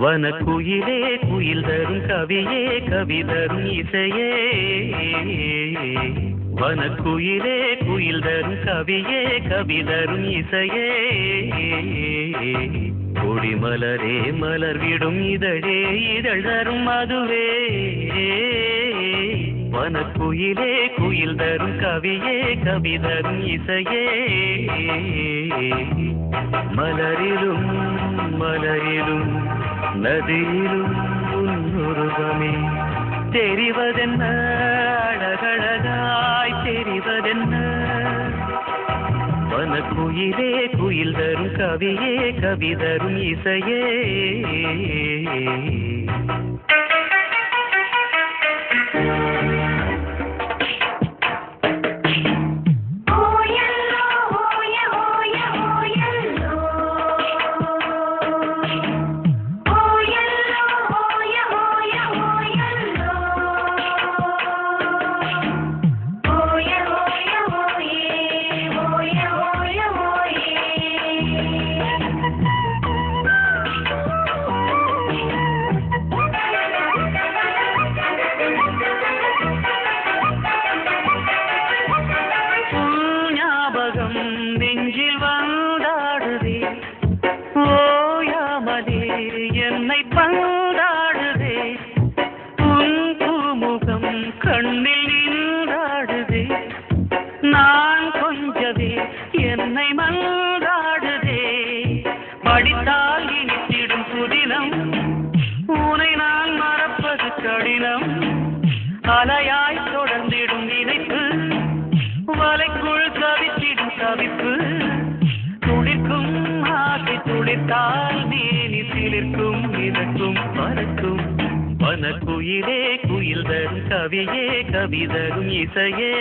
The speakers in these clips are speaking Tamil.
வனக்குயிலே குயில் தரும் கவியே கவி தரும் இசையே வனக்குயிலே குயில் தரும் கவியே கவி தரும் இசையே கொடிமலரே மலர் விடும் இதழே இதழ் தரும் மதுவே வனக்குயிலே குயில் தரும் கவியே கவி தரும் இசையே மலரிலும் மலரிலும் நதியிலும் உன்னுருவமே தெரிவதென்ன அழகழகாய் தெரிவதென்ன வனக்குயிலே குயில் தரும் கவியே கவி தரும் இசையே நெஞ்சில் வந்தாடுதே ஓயாமலே என்னை பந்தாடுதே உன் பூமுகம் கண்ணில் நின்றாடுதே நான் கொஞ்சவே என்னை மந்தாடுதே படித்தால் இனித்திடும் புதினம் உனை நான் மறப்பது கடினம் அலையாய் தொடர்ந்திடும் நினைப்பு வலைக்குள் தவித்திடும் தவிப்பு துளிர்க்கும் ஆசை துளிர்த்தால் மேனி சிலிர்க்கும் இதற்கும் பறக்கும் வனக்குயிலே குயில் தரும் கவியே கவி தரும் இசையே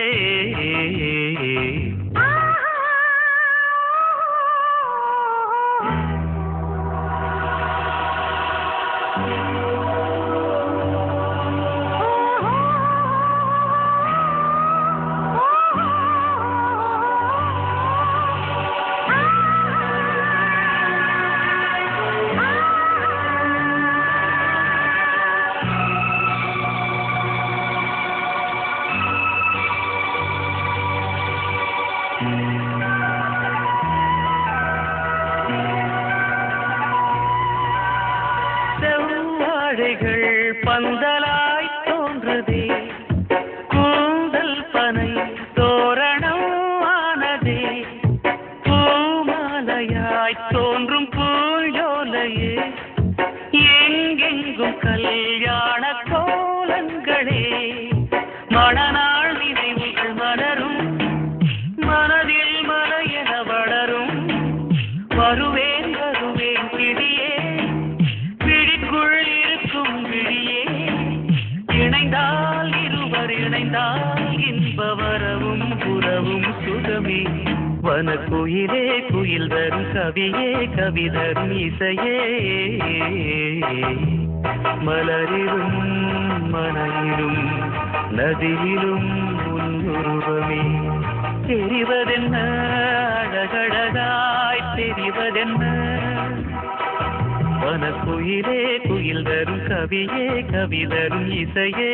செவ்வாழைகள் பந்தலாய் தோன்றுதே கூந்தல் பனை தோரணம் ஆனதே பூமாலையாய் தோன்றும் பூஞ்சோலையே எங்கெங்கும் கல்யாண கோலங்களே மணநாள் நினைவுகள் மலரும் மனதில் மலையென வளரும் வருவேன் வருவேன் கிளியே பிடிக்குள் இருக்கும் விழியே இணைந்தால் இருவர் இணைந்தால் இன்ப வரவும் புறவும் சுகமே வனக்குயிலே குயில் தரும் கவியே கவி தரும் இசையே மலரிலும் மனையிலும் நதியிலும் உன்னுருவமே தெரிவதென்ன அழகழகாய் தெரிவதென்ன வனக்குயிலே குயில் தரும் கவியே கவி தரும் இசையே